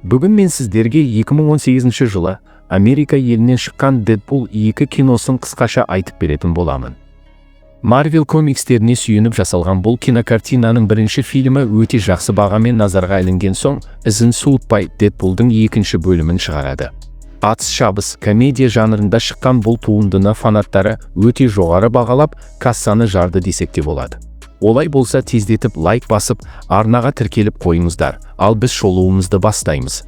Бүгін мен сіздерге 2018 жылы Америка елінен шыққан Дэдпул 2 киносын қысқаша айтып беретін боламын. Marvel комикстеріне сүйеніп жасалған бұл кинокартинаның бірінші фильмі өте жақсы бағамен назарға ілінген соң, ізін суытпай Дэдпулдың екінші бөлімін шығарады. Атыс шабыс комедия жанрында шыққан бұл туындыны фанаттары өте жоғары бағалап, кассаны жарды десек те болады. Олай болса тездетіп лайк басып, арнаға тіркеліп қойыңыздар, ал біз шолуымызды бастаймыз.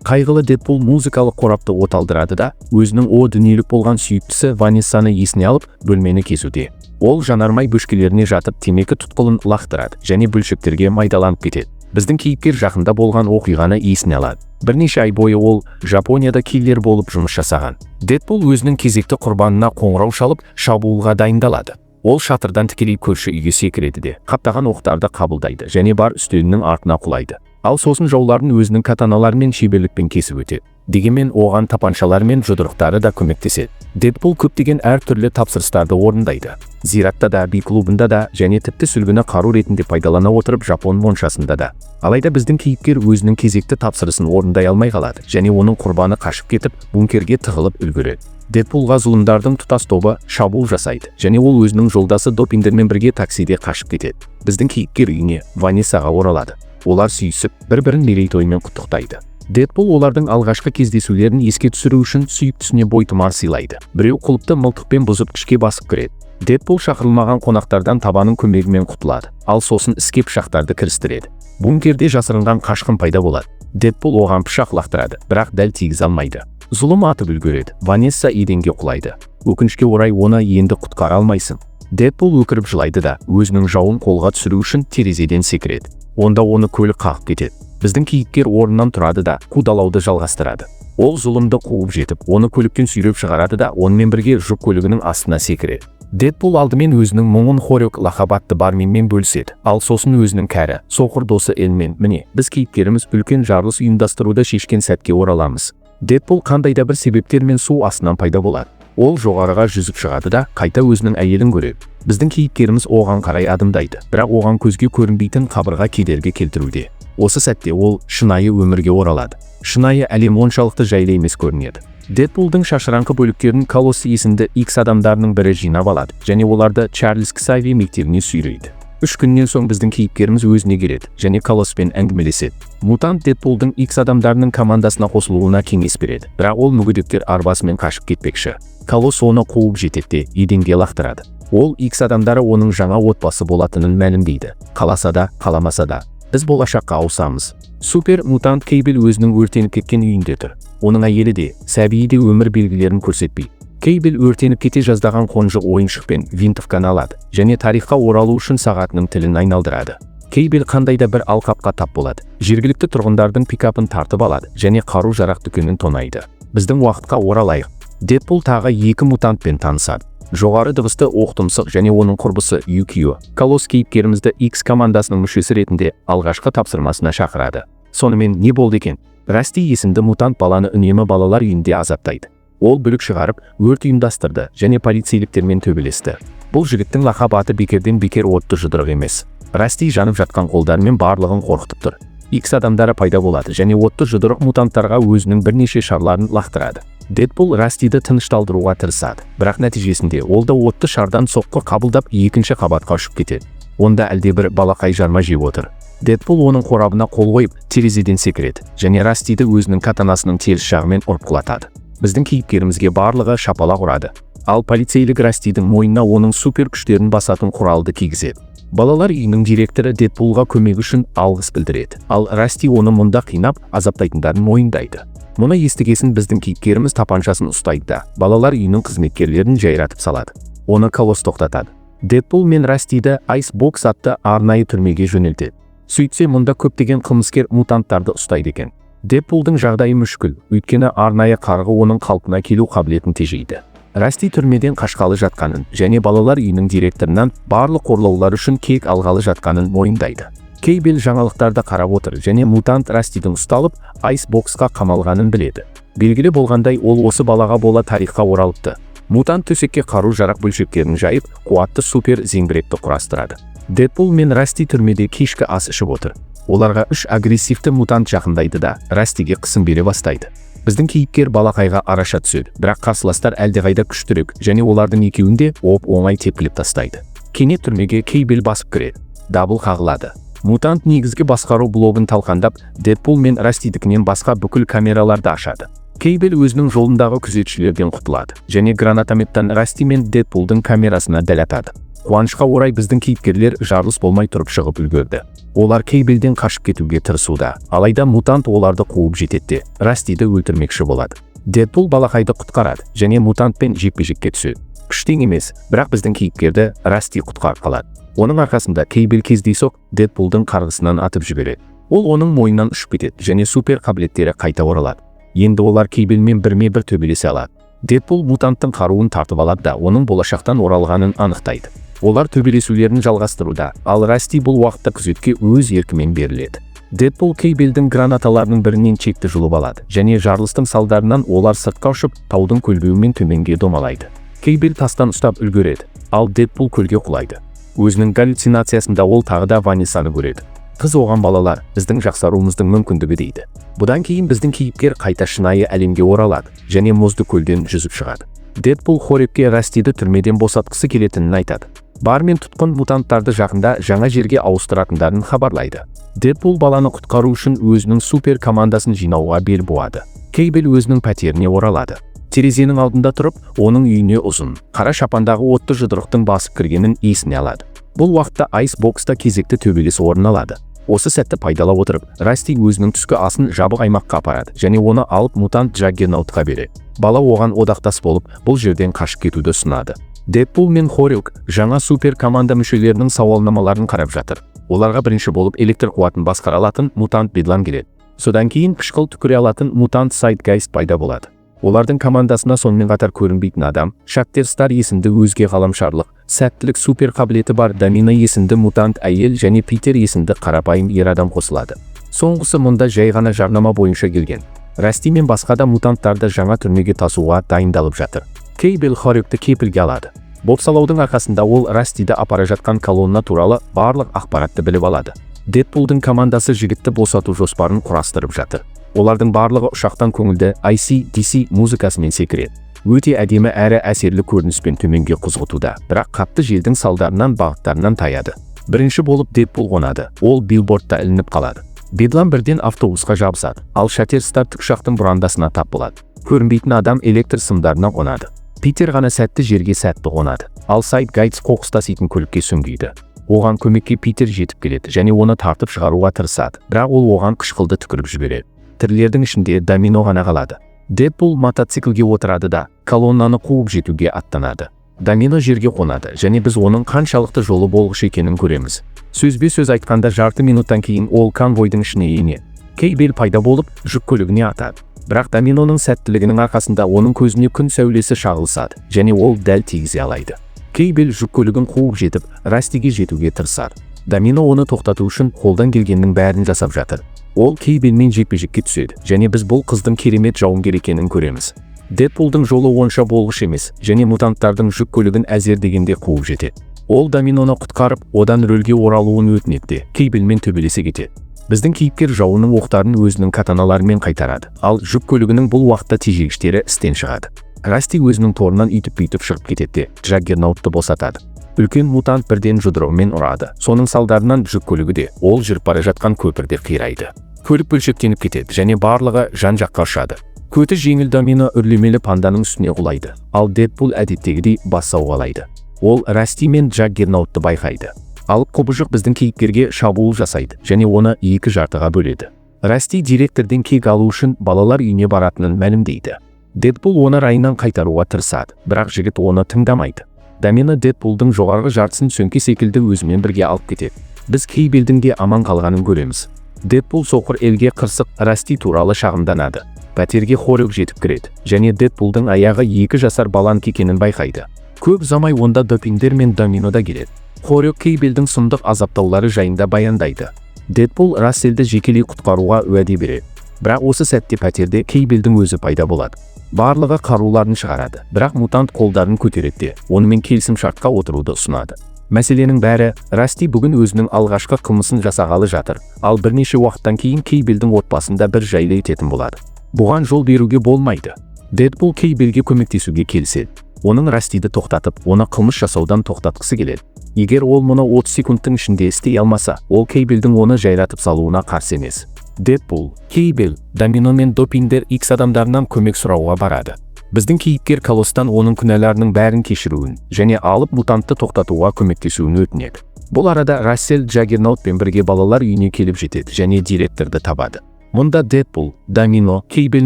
Қайғылы Дэдпул музыкалық қорапты оталдырады да, өзінің о дүниелік болған сүйіктісі Ванессаны есіне алып, бөлмені кезуде. Ол жанармай бөшкелеріне жатып темекі тұтқылын лақтырады және бөлшектерге майдаланып кетеді. Біздің кейіпкер жақында болған оқиғаны есіне алады. Бірнеше ай бойы ол Жапонияда киллер болып жұмыс жасаған. Дэдпул өзінің кезекті құрбанына қоңырау шалып, шабуылға дайындалады. Ол шатырдан тікелей көрші үйге секіреді де, қаптаған оқтарды қабылдайды және бар үстелінің артына құлайды. Ал сосын жауларын өзінің катаналарымен шеберлікпен кесіп өтеді. Дегенмен оған тапаншалар мен жұдырықтары да көмектеседі. Дэдпул көптеген әртүрлі тапсырыстарды орындайды. Зиратта да, би-клубында да және тіпті сүлгіні қару ретінде пайдалана отырып Жапон моншасында да. Алайда біздің кейіпкер өзінің кезекті тапсырысын орындай алмай қалады және оның құрбаны қашып кетіп, бункерге тығылып үлгереді. Дэдпулға зұлымдардың тұтас тобы шабуыл жасайды және ол өзінің жолдасы допиндермен бірге таксиде қашып кетеді. Біздің кейіпкер үйіне Ванессаға оралады. Олар сүйісіп, бір-бірін мерейтоймен құттықтайды. Дэдпул олардың алғашқы кездесулерін еске түсіру үшін сүйіктісіне бойтұмар сыйлайды. Біреу құлыпты мылтықпен бұзып ішке басып кіреді. Дэдпул шақырылмаған қонақтардан табаның көмегімен құтылады, ал сосын іске пышақтарды кірістіреді. Бункерде жасырынған қашқын пайда болады. Дэдпул оған пышақ лақтырады, бірақ дәл тигізе алмайды. Зұлым атып үлгереді. Ванесса еденге құлайды. Өкінішке орай оны енді құтқара алмайсың. Дэдпул өкіріп жылайды да, өзінің жауын қолға түсіру үшін терезеден секіреді. Онда оны көлік қағып кетеді. Біздің кейіпкер орнынан тұрады да, қудалауды жалғастырады. Ол зұлымды қуып жетіп, оны көліктен сүйреп шығарады да, онымен бірге жүк көлігінің астына секіреді. Дэдпул алдымен өзінің мұңын Хорек лақап атты барменмен бөліседі, ал сосын өзінің кәрі, соқыр досы Элмен. Міне, біз кейіпкеріміз үлкен жарылыс ұйымдастыруды шешкен сәтке ораламыз. Дэдпул қандай да бір себептермен су астынан пайда болады. Ол жоғарыға жүзіп шығады да, қайта өзінің әйелін көреді. Біздің кейіпкеріміз оған қарай адымдайды, бірақ оған көзге көрінбейтін қабырға кедергі келтіруде. Осы сәтте ол шынайы өмірге оралады. Шынайы әлем оншалықты жайлы емес көрінеді. Дэдпулдың шашыраңқы бөліктерін Колосс есімді X адамдарының бірі жинап алады және оларды Чарльз Ксавий мектебіне сүйрейді. 3 күннен соң біздің кейіпкеріміз өзіне келеді және Колосспен әңгімелеседі. Мутант Дэдпулдың X адамдарының командасына қосылуына кеңес береді, бірақ ол мүгедектер арбасымен қашып кетпекші. Колосс оны қуып жетеді, еденге лақтырады. Ол X адамдары оның жаңа отбасы болатынын мәлімдейді. Қаласа да, қаламаса да, біз болашаққа ауысамыз. Супер мутант Кейбл өзінің өртеніп кеткен үйінде тұр. Оның әйелі де, сәбиі де өмір белгілерін көрсетпей. Кейбл өртеніп кете жаздаған қонжық ойыншықпен винтовканы алады және тарихқа оралу үшін сағатының тілін айналдырады. Кейбл қандай да бір алқапқа тап болады. Жергілікті тұрғындардың пикапын тартып алады және қару-жарақ дүкенін тонайды. Біздің уақытқа оралайық. Дэдпул тағы 2 мутантпен танысады. Жоғары дыбысты оқтұмсық және оның құрбысы Юкио. Колосс кейіпкерімізді X командасының мүшесі ретінде алғашқы тапсырмасына шақырады. Сонымен не болды екен? Расти есімді мутант баланы үнемі балалар үйінде азаптайды. Ол бүлік шығарып, өрт ұйымдастырды және полицейліктермен төбелесті. Бұл жігіттің лақап аты бекерден бекер отты жұдырық емес. Расти жанып жатқан қолдарымен барлығын қорқытып тұр. X адамдары пайда болады және отты жұдырық мутанттарға өзінің бірнеше шарларын лақтырады. Дэдпул Растиді тынышталдыруға тырысады, бірақ нәтижесінде ол да отты шардан соққы қабылдап екінші қабатқа ұшып кетеді. Онда әлдебір балақай жарма жеп отыр. Дэдпул оның қорабына қол қойып, терезеден секіреді және Растиді өзінің катанасының теріс жағымен ұрып құлатады. Біздің кейіпкерімізге барлығы шапалақ ұрады. Ал полицейлік Растидің мойнына оның супер күштерін басатын құралды кигізеді. Балалар үйінің директоры Дэдпулға көмегі үшін алғыс білдіреді. Ал Расти оны мұнда қинап, азаптайтындарын мойындайды. Мұны естігесін біздің кейіпкеріміз тапаншасын ұстайды да, балалар үйінің қызметкерлерін жайратып салады. Оны Колосс тоқтатады. Дэдпул мен Растиді Айсбокс атты арнайы түрмеге жөнелтеді. Сөйтсе мұнда көптеген қылмыскер мутанттарды ұстайды екен. Дэдпулдың жағдайы мүшкіл, өйткені арнайы қарғы оның қалпына келу қабілетін тежейді. Расти түрмеден қашқалы жатқанын және балалар үйінің директорынан барлық қорлаулар үшін кек алғалы жатқанын мойындайды. Кейбл жаңалықтарды қарап отыр және мутант Растидің ұсталып, Айсбоксқа қамалғанын біледі. Белгілі болғандай ол осы балаға бола тарихқа оралыпты. Мутант төсекке қару-жарақ бөлшектерін жайып, қуатты супер зеңбіректі құрастырады. Дэдпул мен Расти түрмеде кешкі ас ішіп отыр. Оларға 3 агрессивті мутант жақындайды да Растиге қысым бере бастайды. Біздің кейіпкер балақайға араша түседі, бірақ қарсыластар әлдеқайда күштірек және олардың екеуінде оңай тепкілеп тастайды. Кенет түрмеге Кейбел басып кіреді. Дабыл қағылады. Мутант негізгі басқару блогын талқандап, Дэдпул мен Растидікінен басқа бүкіл камераларды ашады. Кейбел өзінің жолындағы күзетшілерден құтылады және гранатометтан Расти мен Дэдпулдың камерасына дәл атады. Қуанышқа орай біздің кейіпкерлер жарылыс болмай тұрып шығып үлгерді. Олар Кейбелден қашып кетуге тырысуда, алайда мутант оларды қуып жетеді, Растиді өлтірмекші болады. Дэдпул балақайды құтқарады және мутантпен жекпе-жекке түседі. Күштең емес, бірақ біздің кейіпкерді Расти құтқарып қалады. Оның арқасында Кейбел кездейсоқ Дэдпулдың қарғысынан атып жібереді. Ол оның мойнынан ұшып кетеді және супер қабілеттері қайта оралады. Енді олар Кейбелмен бірме-бір төбелесе алады. Дэдпул мутанттың қаруын тартып алады да оның болашақтан оралғанын анықтайды. Олар төбелесулерін жалғастыруда, ал Расти бұл уақытта күзетке өз еркімен беріледі. Дэдпул Кейбелдің гранаталарының бірінен чекті жұлып алады және жарылыстың салдарынан олар сыртқа ұшып, таудың көлбеуімен төменге домалайды. Кейбел тастан ұстап үлгереді, ал Дэдпул көлге құлайды. Өзінің галлюцинациясында ол тағы да Ванессаны көреді. Қыз оған балалар, біздің жақсаруымыздың мүмкіндігі дейді. Бұдан кейін біздің кейіпкер қайта шынайы әлемге оралады және мұзды көлден жүзіп шығады. Дэдпул Хорекке Растиді түрмеден босатқысы келетінін айтады. Бар мен тұтқын мутанттарды жақында жаңа жерге ауыстыратындарын хабарлайды. Дэдпул баланы құтқару үшін өзінің супер командасын жинауға бел буады. Кейбел өзінің пәтеріне оралады. Терезенің алдында тұрып, оның үйіне ұзын, қара шапандағы отты жұдырықтың басып кіргенін есіне алады. Бұл уақытта айсбокста кезекті төбелес орын алады. Осы сәтті пайдалап отырып, Расти өзінің түскі асын жабық аймаққа апарады және оны алып мутант Джаггернаутқа береді. Бала оған одақтас болып, бұл жерден қашып кетуді ұсынады. Дэдпул мен Хорек жаңа супер команда мүшелерінің сауалнамаларын қарап жатыр. Оларға бірінші болып электр қуатын басқара алатын мутант Бедлам келеді. Содан кейін қышқыл түкіре алатын мутант Сайдгайст пайда болады. Олардың командасына сонымен қатар көрінбейтін адам, Шаттерстар есімді өзге ғаламшарлық, сәттілік супер қабілеті бар Дамина есімді мутант әйел және Питер есімді қарапайым ер адам қосылады. Соңғысы мұнда жай ғана жарнама бойынша келген. Расти мен басқа да мутанттарды жаңа түрмеге тасуға дайындалып жатыр. Кейбел Хоректі кепілге алады. Бопсалаудың арқасында ол Растиді апара жатқан колонна туралы барлық ақпаратты біліп алады. Дэдпулдың командасы жігітті босату жоспарын құрастырып жатыр. Олардың барлығы ұшақтан көңілді AC/DC музыкасымен секіреді. Өте әдемі әрі әсерлі көрініспен төменге құзғытуда, бірақ қатты желдің салдарынан бағыттарынан таяды. Бірінші болып Дэдпул қонады. Ол билбордта ілініп қалады. Бедлам бірден автобусқа жабысады, ал Шаттерстар тікұшақтың бұрандасына тап болады. Көрінбейтін адам электр сымдарына қонады. Питер ғана сәтті жерге сәтті қонады, ал Сайдгайст қоқыстаситын көлікке сүңгиді. Оған көмекке Питер жетіп келеді және оны тартып шығаруға тырысады, бірақ ол оған қышқылды түкіріп жібереді. Тірілердің ішінде Дамино ғана қалады. Дэдпул мотоциклге отырады да колоннаны қуып жетуге аттанады. Дамино жерге қонады және біз оның қаншалықты жолы болғыш екенін көреміз. Сөзбе-сөз айтқанда жарты минуттан кейін ол конвойдың ішіне енеді. Кейбел пайда болып, жүк көлігіне атады. Бірақ Даминоның сәттілігінің арқасында оның көзіне күн сәулесі шағылысады және ол дәл тигізе алайды. Кейбел жүк көлігін қуып жетіп, Растиге жетуге тырысады. Дамино оны тоқтату үшін қолдан келгеннің бәрін жасап жатыр. Ол Кейбелмен жекпе-жекке түседі және біз бұл қыздың керемет жауынгер екенін көреміз. Дэдпулдың жолы онша болғыш емес және мутанттардың жүк көлігін әзер дегенде қуып жетеді. Ол Даминоны құтқарып, одан рөлге оралуын өтінеді, Кейбелмен төбелесе кетеді. Біздің кейіпкер жауының оқтарын өзінің катаналарымен қайтарады, ал жүк көлігінің бұл уақытта тежегіштері істен шығады. Расти өзінің торынан үйтіп-бүйтіп шығып кетеді, Джаггернаутты босатады. Үлкен мутант бірден жұдырығымен ұрады. Соның салдарынан жүк көлігі де ол жүріп бара жатқан көпірде қирайды. Көлік бөлшектеніп кетеді және барлығы жан-жаққа ұшады. Көті жеңіл Дамино үрлемелі панданың үстіне құлайды, ал Дэдпул әдеттегідей бас сауғалайды. Ол Расти мен Джаггернаутты байқайды. Алып құбыжық біздің кейіпкерге шабуыл жасайды және оны екі жартыға бөледі. Расти директорден кек алу үшін балалар үйіне баратынын мәлімдейді. Дэдпул оны райынан қайтаруға тырысады, бірақ жігіт оны тыңдамайды. Дамино Дэдпулдың жоғарғы жартысын сөңке секілді өзімен бірге алып кетеді. Біз Кейбелдің де аман қалғанын көреміз. Дэдпул соқыр елге қырсық Расти туралы шағымданады. Пәтерге Хорек жетіп кіреді және Дэдпулдың аяғы 2 жасар балан екенін байқайды. Көп замай онда допиндер мен Дамино да келеді. Хорек Кейбелдің сұмдық азаптаулары жайында баяндайды. Дэдпул Расселді жекелей құтқаруға уәде береді. Бірақ осы сәтте пәтерде Кейбелдің өзі пайда болады. Барлығы қаруларын шығарады, бірақ мутант қолдарын көтереді де онымен келісім шартқа отыруды ұсынады. Мәселенің бәрі, Расти бүгін өзінің алғашқы қылмысын жасағалы жатыр, ал бірнеше уақыттан кейін Кейбелдің отбасында бір жайлы ететін болады. Бұған жол беруге болмайды. Дэдпул Кейбелге көмектесуге келіседі. Оның Растиді тоқтатып, оны қылмыс жасаудан тоқтатқысы келеді. Егер ол мұны 30 секундтың ішінде істей алмаса, ол Кейбелдің оны жайратып салуына қарсы емес. Дэдпул, Кейбел, Домино мен Допиндер X адамдарынан көмек сұрауға барады. Біздің кейіпкер Колостан оның күнәларының бәрін кешіруін және алып мутантты тоқтатуға көмектесуін өтінеді. Бұл арада Рассел Джаггернаутпен бірге балалар үйіне келіп жетеді және директорды табады. Мұнда Дэдпул, Домино, Кейбел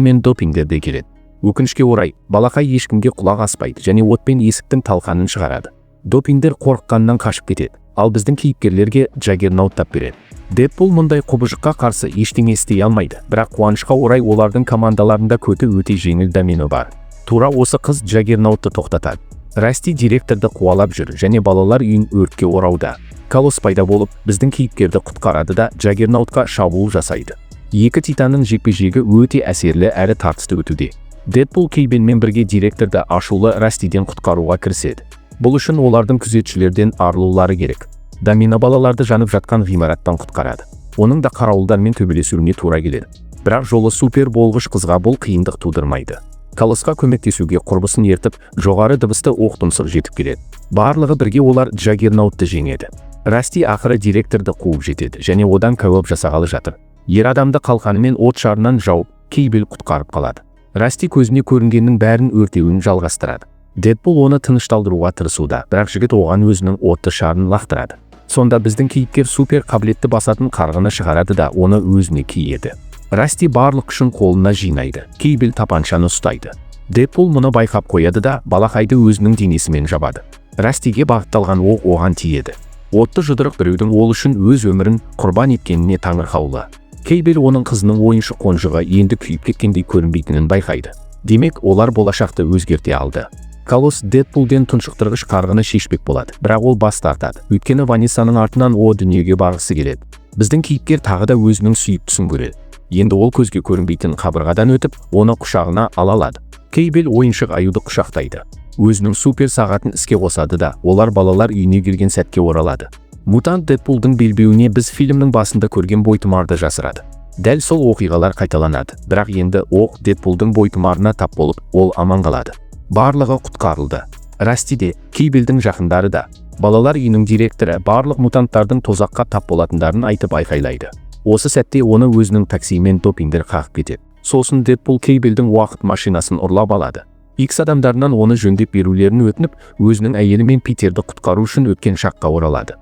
мен Допиндер де келеді. Өкінішке орай, балақай ешкімге құлақ аспайды және отпен есіктің талқанын шығарады. Допиндер қорыққаннан қашып кетеді, ал біздің кейіпкерлерге Джаггернаут тап береді. Дэдпул мұндай құбыжыққа қарсы ештеңе істей алмайды, бірақ қуанышқа орай олардың командаларында көті өте жеңіл Домино бар. Тура осы қыз Джаггернаутты тоқтатады. Расти директорды қуалап жүр және балалар үйін өртке орауда. Колосс пайда болып, біздің кейіпкерді құтқарады да Джаггернаутқа шабуыл жасайды. Екі титанның жекпе-жегі өте әсерлі әрі тартысты өтуде. Дэдпул Кейбелмен бірге директорды ашулы Растиден құтқаруға кіріседі. Бұл үшін олардың күзетшілерден арылулары керек. Домино балаларды жанып жатқан ғимараттан құтқарады. Оның да қарауылдармен төбелесуіне тура келеді. Бірақ жолы супер болғыш қызға бұл қиындық тудырмайды. Колоссқа көмектесуге құрбысын ертіп, жоғары дыбысты оқтұмсық жетіп келеді. Барлығы бірге олар Джаггернаутты жеңеді. Расти ақыры директорды қуып жетеді және одан кәуап жасағалы жатыр. Ер адамды қалқанымен от шарынан жауып, Кейбел құтқарып қалады. Расти көзіне көрінгеннің бәрін өртеуін жалғастырады. Дэдпул оны тынышталдыруға тырысуда, бірақ жігіт оған өзінің отты шарын лақтырады. Сонда біздің кейіпкер супер қабілетті басатын қарғыны шығарады да оны өзіне киеді. Расти барлық күшін қолына жинайды. Кейбел тапаншаны ұстайды. Дэдпул мұны байқап қояды да балақайды өзінің денесімен жабады. Растиге бағытталған оқ оған тиеді. Отты жұдырық біреудің ол үшін өз өмірін құрбан еткеніне таңырқаулы. Кейбел оның қызының ойыншық қонжығы енді күйіп кеткендей көрінбейтінін байқайды. Демек, олар болашақты өзгерте алды. Колосс Дэдпулден тұншықтырғыш қарғыны шешпек болады, бірақ ол бас тартады. Өйткені Ванессаның артынан о дүниеге барғысы келеді. Біздің кейіпкер тағы да өзінің сүйіктісін көреді. Енді ол көзге көрінбейтін қабырғадан өтіп, оны құшағына ала алады. Кейбел ойыншық аюды құшақтайды. Өзінің супер сағатын іске қосады да, олар балалар үйіне келген сәтке оралады. Мутант Дэдпулдың белбеуіне біз фильмнің басында көрген бойтұмарды жасырады. Дәл сол оқиғалар қайталанады, бірақ енді оқ Дэдпулдың бойтұмарына тап болып, ол аман қалады. Барлығы құтқарылды. Расти де, Кейбелдің жақындары да, балалар үйінің директоры барлық мутанттардың тозаққа тап болатындарын айтып айқайлайды. Осы сәтте оны өзінің таксимен Допиндер қағып кетеді. Сосын Дэдпул Кейбелдің уақыт машинасын ұрлап алады. X адамдарынан оны жөндеп берулерін өтініп, өзінің әйелі мен Питерді құтқару үшін өткен шаққа оралады.